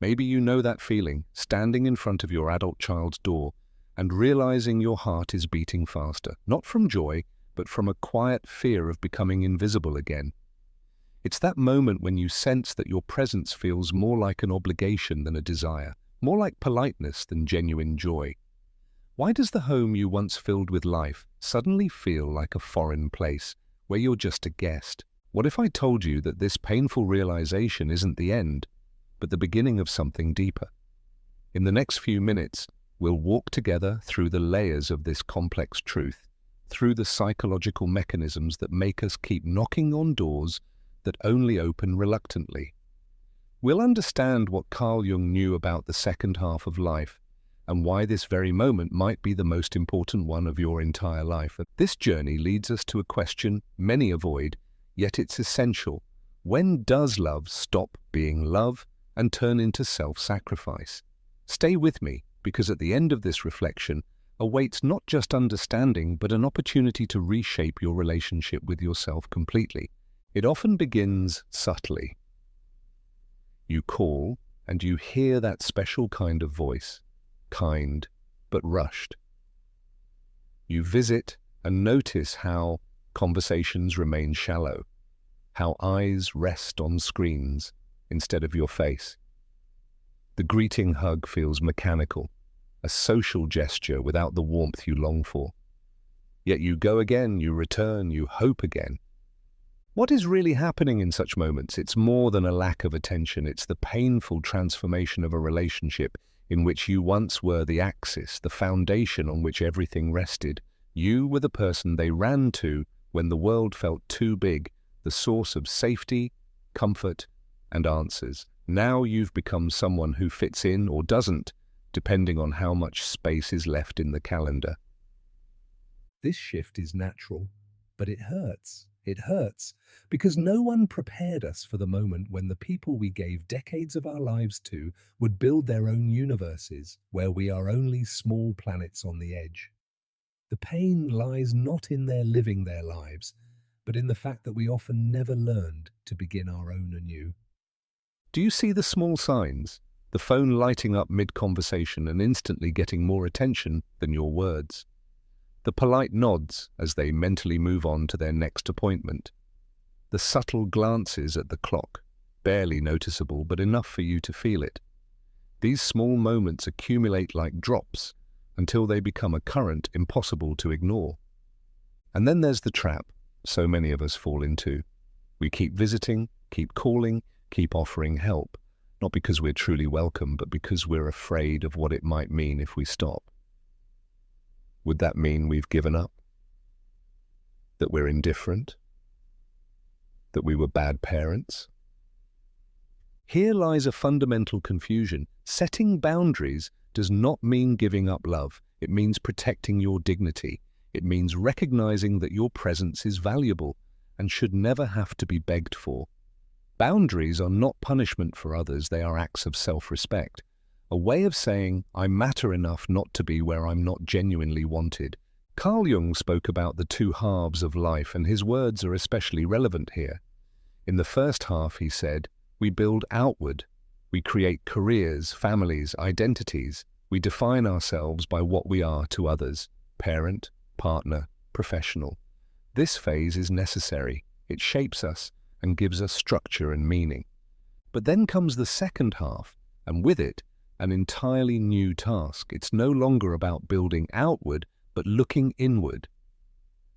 Maybe you know that feeling, standing in front of your adult child's door and realizing your heart is beating faster, not from joy, but from a quiet fear of becoming invisible again. It's that moment when you sense that your presence feels more like an obligation than a desire, more like politeness than genuine joy. Why does the home you once filled with life suddenly feel like a foreign place, where you're just a guest? What if I told you that this painful realization isn't the end, but the beginning of something deeper? In the next few minutes, we'll walk together through the layers of this complex truth, through the psychological mechanisms that make us keep knocking on doors that only open reluctantly. We'll understand what Carl Jung knew about the second half of life and why this very moment might be the most important one of your entire life. This journey leads us to a question many avoid, yet it's essential. When does love stop being love and turn into self-sacrifice? Stay with me, because at the end of this reflection awaits not just understanding, but an opportunity to reshape your relationship with yourself completely. It often begins subtly. You call, and you hear that special kind of voice, kind but rushed. You visit and notice how conversations remain shallow, how eyes rest on screens instead of your face. The greeting hug feels mechanical, a social gesture without the warmth you long for. Yet you go again, you return, you hope again. What is really happening in such moments? It's more than a lack of attention. It's the painful transformation of a relationship in which you once were the axis, the foundation on which everything rested. You were the person they ran to when the world felt too big, the source of safety, comfort, and answers. Now you've become someone who fits in or doesn't, depending on how much space is left in the calendar. This shift is natural, but it hurts. It hurts because no one prepared us for the moment when the people we gave decades of our lives to would build their own universes, where we are only small planets on the edge. The pain lies not in their living their lives, but in the fact that we often never learned to begin our own anew. Do you see the small signs? The phone lighting up mid-conversation and instantly getting more attention than your words. The polite nods as they mentally move on to their next appointment. The subtle glances at the clock, barely noticeable but enough for you to feel it. These small moments accumulate like drops until they become a current impossible to ignore. And then there's the trap so many of us fall into. We keep visiting, keep calling, keep offering help, not because we're truly welcome, but because we're afraid of what it might mean if we stop. Would that mean we've given up? That we're indifferent? That we were bad parents? Here lies a fundamental confusion. Setting boundaries does not mean giving up love. It means protecting your dignity. It means recognizing that your presence is valuable and should never have to be begged for. Boundaries are not punishment for others, they are acts of self-respect. A way of saying, I matter enough not to be where I'm not genuinely wanted. Carl Jung spoke about the two halves of life, and his words are especially relevant here. In the first half, he said, we build outward. We create careers, families, identities. We define ourselves by what we are to others, parent, partner, professional. This phase is necessary. It shapes us and gives us structure and meaning. But then comes the second half, and with it, an entirely new task. It's no longer about building outward, but looking inward.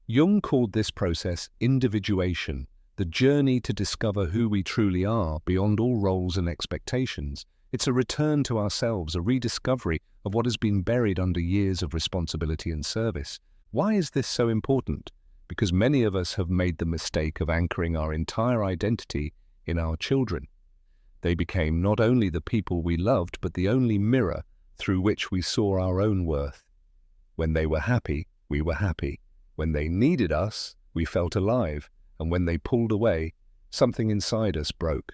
Jung called this process individuation, the journey to discover who we truly are beyond all roles and expectations. It's a return to ourselves, a rediscovery of what has been buried under years of responsibility and service. Why is this so important? Because many of us have made the mistake of anchoring our entire identity in our children. They became not only the people we loved, but the only mirror through which we saw our own worth. When they were happy, we were happy. When they needed us, we felt alive. And when they pulled away, something inside us broke.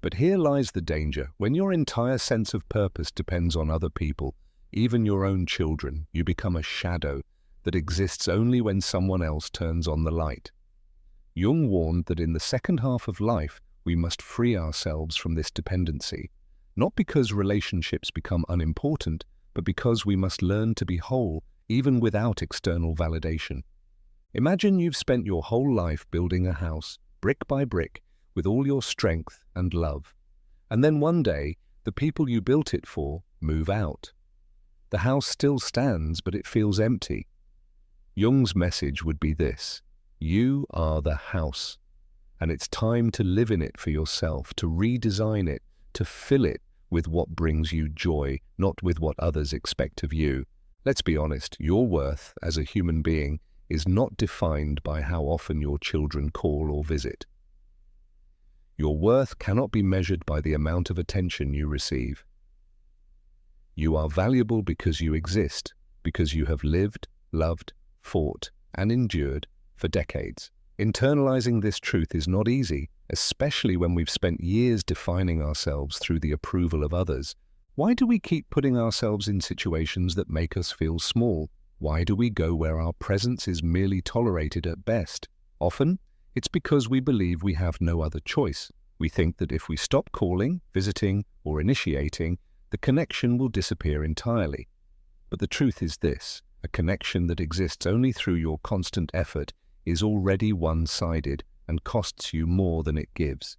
But here lies the danger. When your entire sense of purpose depends on other people, even your own children, you become a shadow that exists only when someone else turns on the light. Jung warned that in the second half of life, we must free ourselves from this dependency. Not because relationships become unimportant, but because we must learn to be whole, even without external validation. Imagine you've spent your whole life building a house, brick by brick, with all your strength and love. And then one day, the people you built it for move out. The house still stands, but it feels empty. Jung's message would be this: you are the house, and it's time to live in it for yourself, to redesign it, to fill it with what brings you joy, not with what others expect of you. Let's be honest, your worth as a human being is not defined by how often your children call or visit. Your worth cannot be measured by the amount of attention you receive. You are valuable because you exist, because you have lived, loved, fought, and endured for decades. Internalizing this truth is not easy, especially when we've spent years defining ourselves through the approval of others. Why do we keep putting ourselves in situations that make us feel small? Why do we go where our presence is merely tolerated at best? Often, it's because we believe we have no other choice. We think that if we stop calling, visiting, or initiating, the connection will disappear entirely. But the truth is this: a connection that exists only through your constant effort is already one-sided and costs you more than it gives.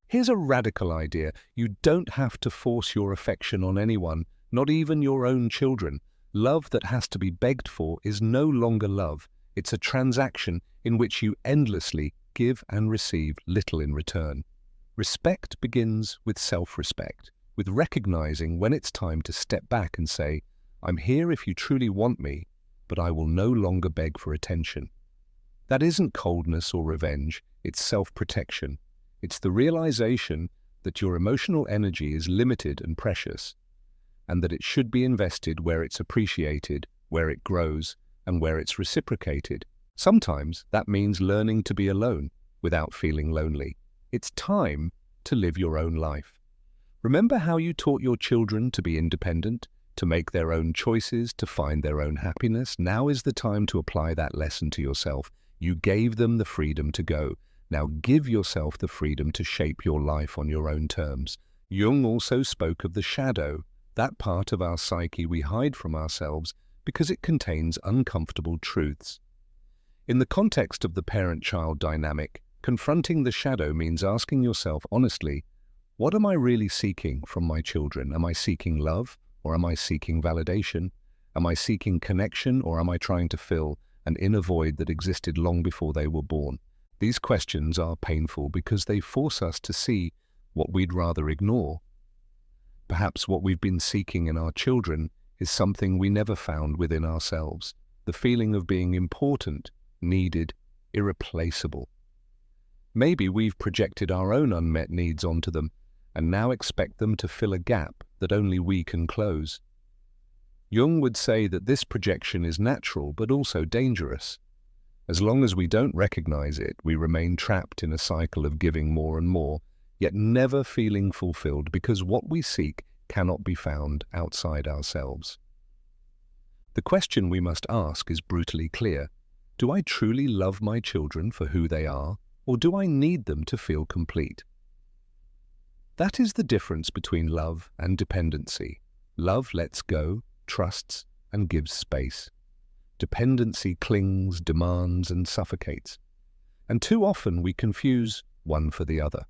Here's a radical idea: you don't have to force your affection on anyone, not even your own children. Love that has to be begged for is no longer love. It's a transaction in which you endlessly give and receive little in return. Respect begins with self-respect, with recognizing when it's time to step back and say, I'm here if you truly want me, but I will no longer beg for attention. That isn't coldness or revenge, it's self-protection. It's the realization that your emotional energy is limited and precious, and that it should be invested where it's appreciated, where it grows, and where it's reciprocated. Sometimes that means learning to be alone without feeling lonely. It's time to live your own life. Remember how you taught your children to be independent, to make their own choices, to find their own happiness? Now is the time to apply that lesson to yourself. You gave them the freedom to go. Now give yourself the freedom to shape your life on your own terms. Jung also spoke of the shadow, that part of our psyche we hide from ourselves because it contains uncomfortable truths. In the context of the parent-child dynamic, confronting the shadow means asking yourself honestly, what am I really seeking from my children? Am I seeking love, or am I seeking validation? Am I seeking connection, or am I trying to fill an inner void that existed long before they were born? These questions are painful because they force us to see what we'd rather ignore. Perhaps what we've been seeking in our children is something we never found within ourselves, the feeling of being important, needed, irreplaceable. Maybe we've projected our own unmet needs onto them and now expect them to fill a gap that only we can close. Jung would say that this projection is natural but also dangerous. As long as we don't recognize it, we remain trapped in a cycle of giving more and more, yet never feeling fulfilled because what we seek cannot be found outside ourselves. The question we must ask is brutally clear. Do I truly love my children for who they are, or do I need them to feel complete? That is the difference between love and dependency. Love lets go, trusts, and gives space. Dependency clings, demands, and suffocates. And too often we confuse one for the other.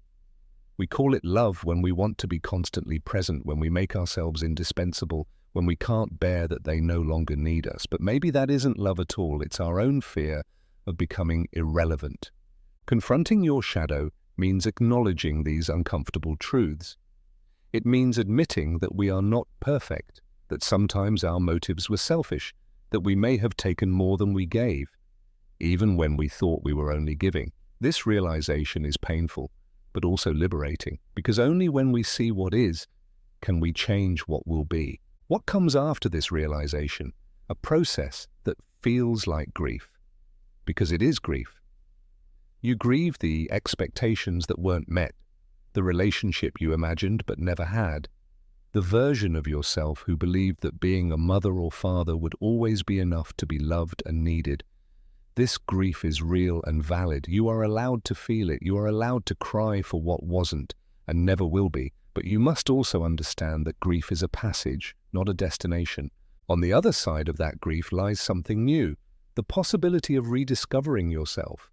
We call it love when we want to be constantly present, when we make ourselves indispensable, when we can't bear that they no longer need us. But maybe that isn't love at all. It's our own fear of becoming irrelevant. Confronting your shadow means acknowledging these uncomfortable truths. It means admitting that we are not perfect, that sometimes our motives were selfish, that we may have taken more than we gave, even when we thought we were only giving. This realization is painful, but also liberating, because only when we see what is, can we change what will be. What comes after this realization? A process that feels like grief, because it is grief. You grieve the expectations that weren't met, the relationship you imagined but never had, the version of yourself who believed that being a mother or father would always be enough to be loved and needed. This grief is real and valid. You are allowed to feel it. You are allowed to cry for what wasn't and never will be. But you must also understand that grief is a passage, not a destination. On the other side of that grief lies something new, the possibility of rediscovering yourself.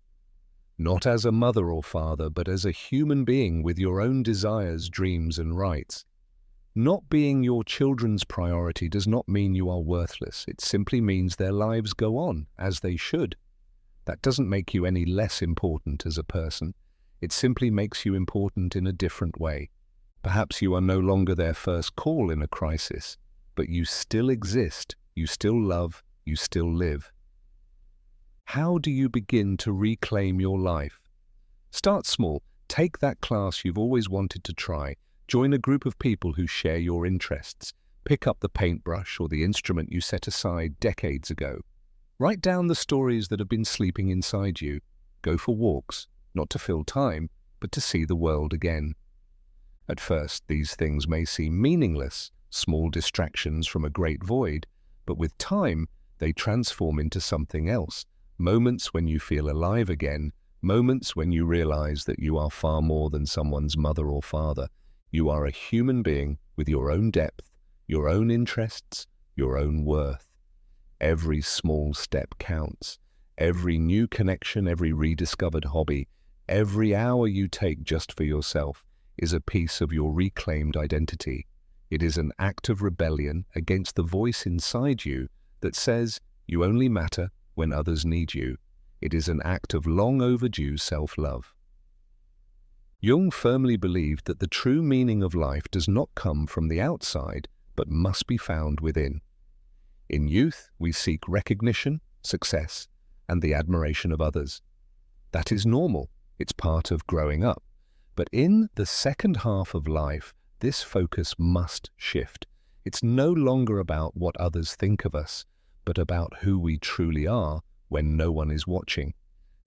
Not as a mother or father, but as a human being with your own desires, dreams, and rights. Not being your children's priority does not mean you are worthless. It simply means their lives go on, as they should. That doesn't make you any less important as a person. It simply makes you important in a different way. Perhaps you are no longer their first call in a crisis, but you still exist, you still love, you still live. How do you begin to reclaim your life? Start small. Take that class you've always wanted to try. Join a group of people who share your interests. Pick up the paintbrush or the instrument you set aside decades ago. Write down the stories that have been sleeping inside you. Go for walks, not to fill time, but to see the world again. At first, these things may seem meaningless, small distractions from a great void, but with time, they transform into something else. Moments when you feel alive again, moments when you realize that you are far more than someone's mother or father. You are a human being with your own depth, your own interests, your own worth. Every small step counts. Every new connection, every rediscovered hobby, every hour you take just for yourself is a piece of your reclaimed identity. It is an act of rebellion against the voice inside you that says you only matter when others need you. It is an act of long overdue self-love. Jung firmly believed that the true meaning of life does not come from the outside, but must be found within. In youth, we seek recognition, success, and the admiration of others. That is normal. It's part of growing up. But in the second half of life, this focus must shift. It's no longer about what others think of us, but about who we truly are when no one is watching.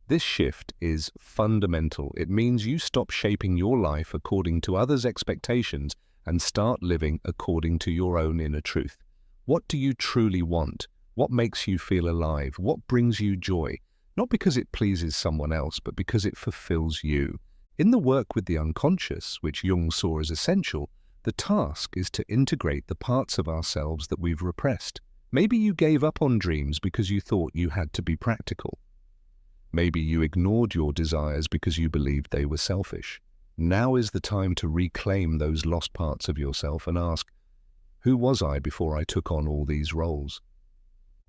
This shift is fundamental. It means you stop shaping your life according to others' expectations and start living according to your own inner truth. What do you truly want? What makes you feel alive? What brings you joy? Not because it pleases someone else, but because it fulfills you. In the work with the unconscious, which Jung saw as essential, the task is to integrate the parts of ourselves that we've repressed. Maybe you gave up on dreams because you thought you had to be practical. Maybe you ignored your desires because you believed they were selfish. Now is the time to reclaim those lost parts of yourself and ask, who was I before I took on all these roles?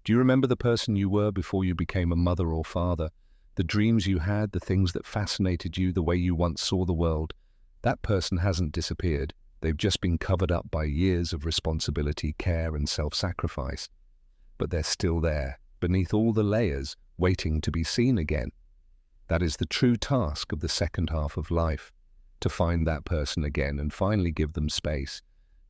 Do you remember the person you were before you became a mother or father? The dreams you had, the things that fascinated you, the way you once saw the world? That person hasn't disappeared. They've just been covered up by years of responsibility, care, and self-sacrifice. But they're still there, beneath all the layers, waiting to be seen again. That is the true task of the second half of life, to find that person again and finally give them space,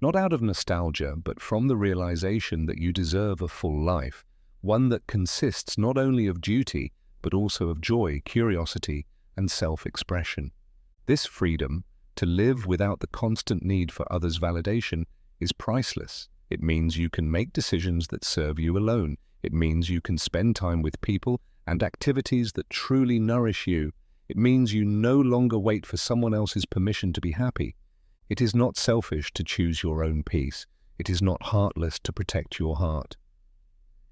not out of nostalgia, but from the realization that you deserve a full life, one that consists not only of duty, but also of joy, curiosity, and self-expression. This freedom, to live without the constant need for others' validation, is priceless. It means you can make decisions that serve you alone. It means you can spend time with people and activities that truly nourish you. It means you no longer wait for someone else's permission to be happy. It is not selfish to choose your own peace. It is not heartless to protect your heart.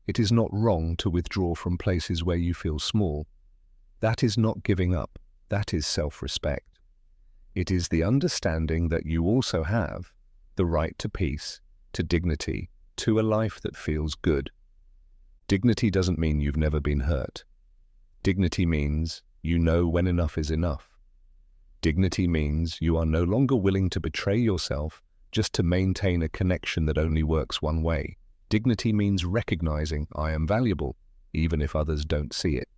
It is not wrong to withdraw from places where you feel small. That is not giving up. That is self-respect. It is the understanding that you also have the right to peace, to dignity, to a life that feels good. Dignity doesn't mean you've never been hurt. Dignity means you know when enough is enough. Dignity means you are no longer willing to betray yourself just to maintain a connection that only works one way. Dignity means recognizing I am valuable, even if others don't see it.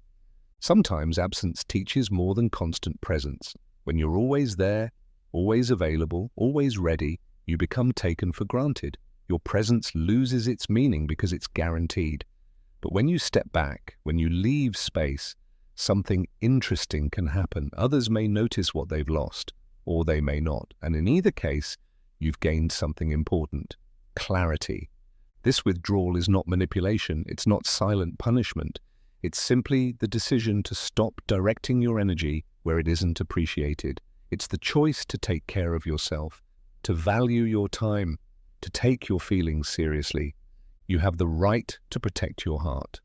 Sometimes absence teaches more than constant presence. When you're always there, always available, always ready, you become taken for granted. Your presence loses its meaning because it's guaranteed. But when you step back, when you leave space, something interesting can happen. Others may notice what they've lost, or they may not. And in either case, you've gained something important: clarity. This withdrawal is not manipulation. It's not silent punishment. It's simply the decision to stop directing your energy where it isn't appreciated. It's the choice to take care of yourself, to value your time, to take your feelings seriously. You have the right to protect your heart.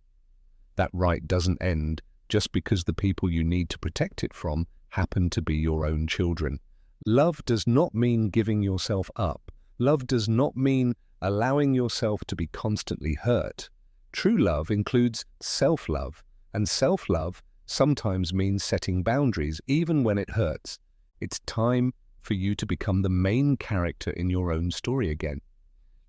That right doesn't end just because the people you need to protect it from happen to be your own children. Love does not mean giving yourself up. Love does not mean allowing yourself to be constantly hurt. True love includes self-love, and self-love sometimes means setting boundaries, even when it hurts. It's time for you to become the main character in your own story again.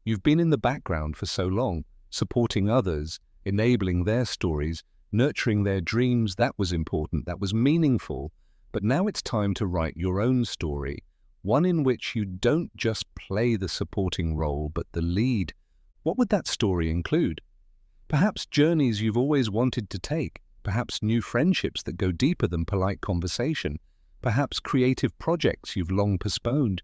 You've been in the background for so long, supporting others, enabling their stories, nurturing their dreams. That was important, that was meaningful. But now it's time to write your own story, one in which you don't just play the supporting role, but the lead. What would that story include? Perhaps journeys you've always wanted to take, perhaps new friendships that go deeper than polite conversation, perhaps creative projects you've long postponed,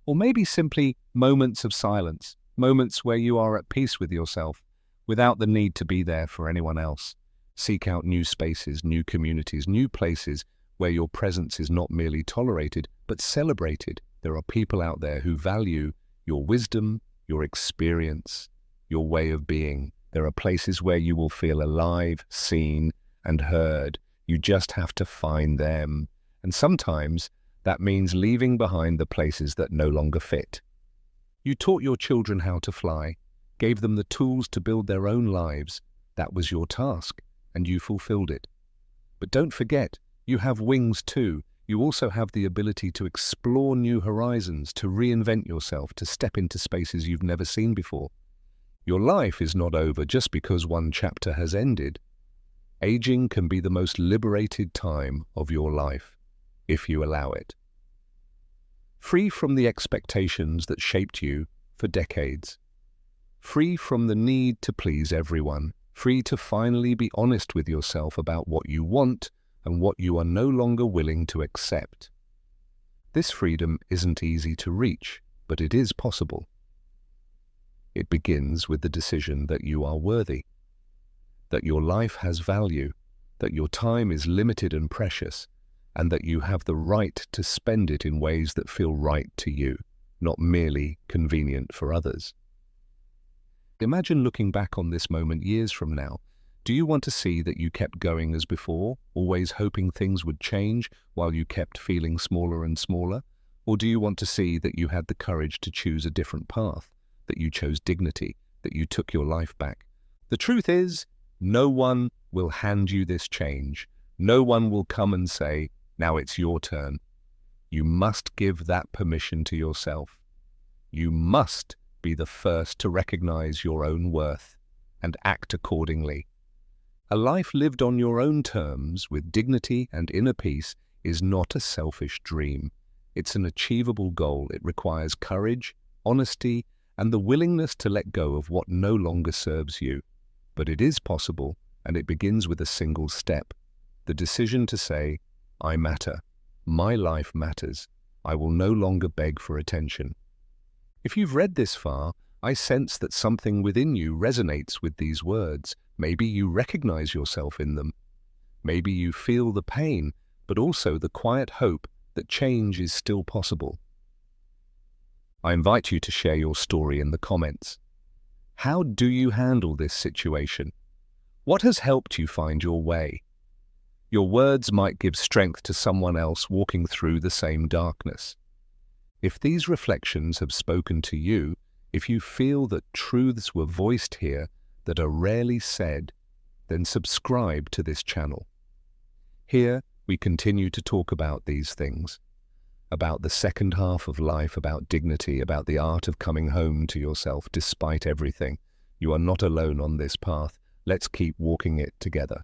or maybe simply moments of silence, moments where you are at peace with yourself, without the need to be there for anyone else. Seek out new spaces, new communities, new places where your presence is not merely tolerated, but celebrated. There are people out there who value your wisdom, your experience, your way of being. There are places where you will feel alive, seen, and heard. You just have to find them. And sometimes that means leaving behind the places that no longer fit. You taught your children how to fly, gave them the tools to build their own lives. That was your task, and you fulfilled it. But don't forget, you have wings too. You also have the ability to explore new horizons, to reinvent yourself, to step into spaces you've never seen before. Your life is not over just because one chapter has ended. Aging can be the most liberated time of your life, if you allow it. Free from the expectations that shaped you for decades. Free from the need to please everyone. Free to finally be honest with yourself about what you want and what you are no longer willing to accept. This freedom isn't easy to reach, but it is possible. It begins with the decision that you are worthy, that your life has value, that your time is limited and precious, and that you have the right to spend it in ways that feel right to you, not merely convenient for others. Imagine looking back on this moment years from now. Do you want to see that you kept going as before, always hoping things would change while you kept feeling smaller and smaller? Or do you want to see that you had the courage to choose a different path, that you chose dignity, that you took your life back? The truth is, no one will hand you this change. No one will come and say, now it's your turn. You must give that permission to yourself. You must be the first to recognize your own worth and act accordingly. A life lived on your own terms with dignity and inner peace is not a selfish dream. It's an achievable goal. It requires courage, honesty, and the willingness to let go of what no longer serves you. But it is possible, and it begins with a single step. The decision to say, I matter. My life matters. I will no longer beg for attention. If you've read this far, I sense that something within you resonates with these words. Maybe you recognize yourself in them. Maybe you feel the pain, but also the quiet hope that change is still possible. I invite you to share your story in the comments. How do you handle this situation? What has helped you find your way? Your words might give strength to someone else walking through the same darkness. If these reflections have spoken to you, if you feel that truths were voiced here that are rarely said, then subscribe to this channel. Here, we continue to talk about these things, about the second half of life, about dignity, about the art of coming home to yourself despite everything. You are not alone on this path. Let's keep walking it together.